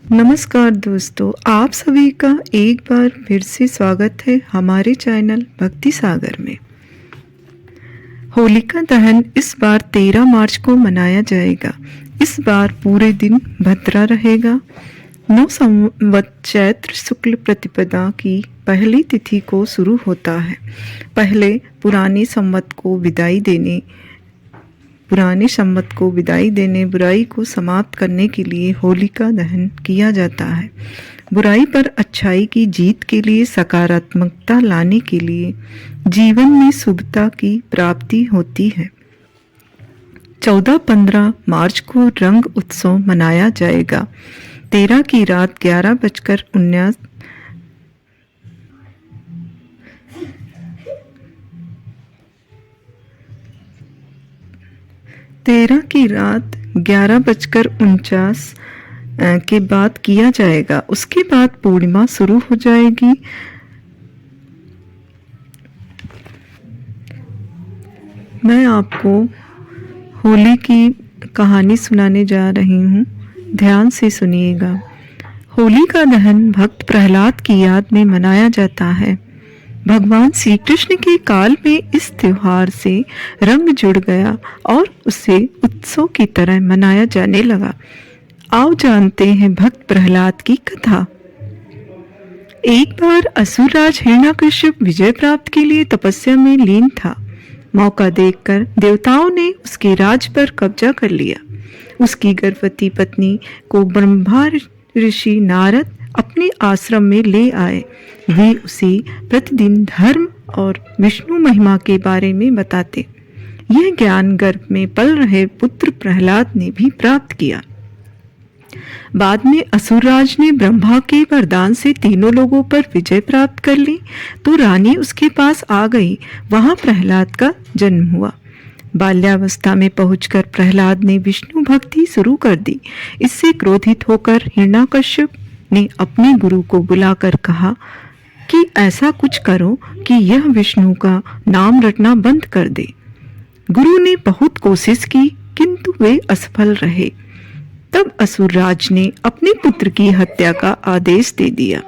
नमस्कार दोस्तों, आप सभी का एक बार फिर से स्वागत है हमारे चैनल भक्ति सागर में। होलिका दहन इस बार 13 मार्च को मनाया जाएगा। इस बार पूरे दिन भद्रा रहेगा। 9 संवत चैत्र शुक्ल प्रतिपदा की पहली तिथि को शुरू होता है। पहले पुराने संवत को विदाई देने बुराई को समाप्त करने के लिए होलिका दहन किया जाता है। बुराई पर अच्छाई की जीत के लिए, सकारात्मकता लाने के लिए, जीवन में शुभता की प्राप्ति होती है। 14-15 मार्च को रंग उत्सव मनाया जाएगा। 13 की रात 11:19 13 की रात 11:49 के बाद किया जाएगा। उसके बाद पूर्णिमा शुरू हो जाएगी। मैं आपको होली की कहानी सुनाने जा रही हूँ, ध्यान से सुनिएगा। होली का दहन भक्त प्रहलाद की याद में मनाया जाता है। भगवान श्री कृष्ण के काल में इस त्योहार से रंग जुड़ गया और उसे उत्सव की तरह मनाया जाने लगा। आओ जानते हैं भक्त प्रहलाद की कथा। एक बार असुरराज हिरण्यकश्यप विजय प्राप्त के लिए तपस्या में लीन था। मौका देखकर देवताओं ने उसके राज पर कब्जा कर लिया। उसकी गर्भवती पत्नी को ब्रह्मा ऋषि नारद अपने आश्रम में ले आए। वे उसे प्रतिदिन धर्म और विष्णु महिमा के बारे में बताते। यह ज्ञान गर्भ में पल रहे पुत्र प्रहलाद ने भी प्राप्त किया। बाद में असुरराज ने ब्रह्मा के वरदान से तीनों लोगों पर विजय प्राप्त कर ली तो रानी उसके पास आ गई। वहां प्रहलाद का जन्म हुआ। बाल्यावस्था में पहुंचकर प्रहलाद ने विष्णु भक्ति शुरू कर दी। इससे क्रोधित होकर हिरण्यकश्यप ने अपने गुरु को बुलाकर कहा कि ऐसा कुछ करो कि यह विष्णु का नाम रटना बंद कर दे। गुरु ने बहुत कोशिश की किंतु वे असफल रहे। तब असुरराज ने अपने पुत्र की हत्या का आदेश दे दिया।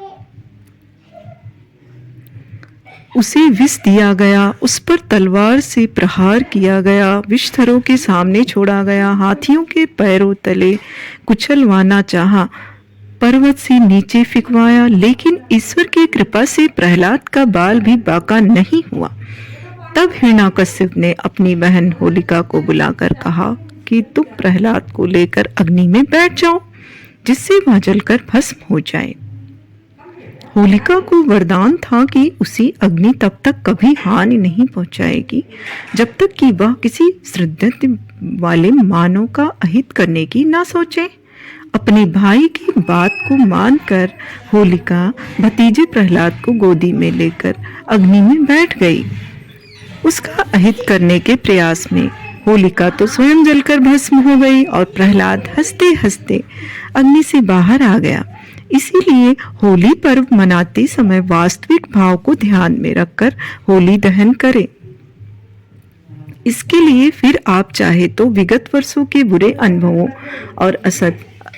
उसे विष दिया गया, उस पर तलवार से प्रहार किया गया, विषधरों के सामने छोड़ा गया, हाथियों के पैरों तले कुचलवाना चाहा, पर्वत से नीचे फिकवाया, लेकिन ईश्वर की कृपा से प्रहलाद का बाल भी बांका नहीं हुआ। तब हिरण्यकश्यप ने अपनी बहन होलिका को बुलाकर कहा कि तुम प्रहलाद को लेकर अग्नि में बैठ जाओ, जिससे वह जलकर भस्म हो जाए। होलिका को वरदान था कि उसी अग्नि तब तक कभी हानि नहीं पहुंचाएगी जब तक कि वह किसी श्रद्धा वाले मानव का अहित करने की ना सोचे। अपने भाई की बात को मानकर होलिका भतीजे प्रहलाद को गोदी में लेकर अग्नि में बैठ गई। उसका अहित करने के प्रयास में होलिका तो स्वयं जलकर भस्म हो गई और प्रहलाद हंसते हंसते अग्नि से बाहर आ गया। इसीलिए होली पर्व मनाते समय वास्तविक भाव को ध्यान में रखकर होली दहन करें। इसके लिए फिर आप चाहे तो विगत वर्षों के बुरे अनुभवों और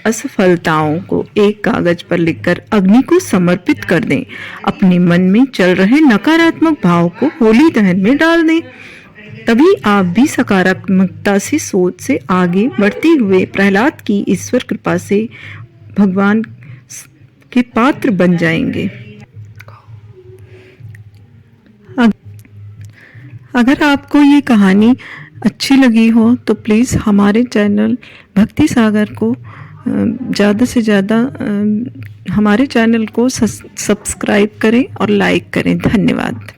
असफलताओं को एक कागज पर लिखकर अग्नि को समर्पित कर दें। अपने मन में चल रहे नकारात्मक भाव को होली दहन में डाल दें। तभी आप भी सकारात्मकता से सोच से आगे बढ़ते हुए प्रहलाद की ईश्वर कृपा से भगवान के पात्र बन जाएंगे। अगर आपको ये कहानी अच्छी लगी हो तो प्लीज़ हमारे चैनल भक्ति सागर को ज़्यादा से ज़्यादा हमारे चैनल को सब्सक्राइब करें और लाइक करें। धन्यवाद।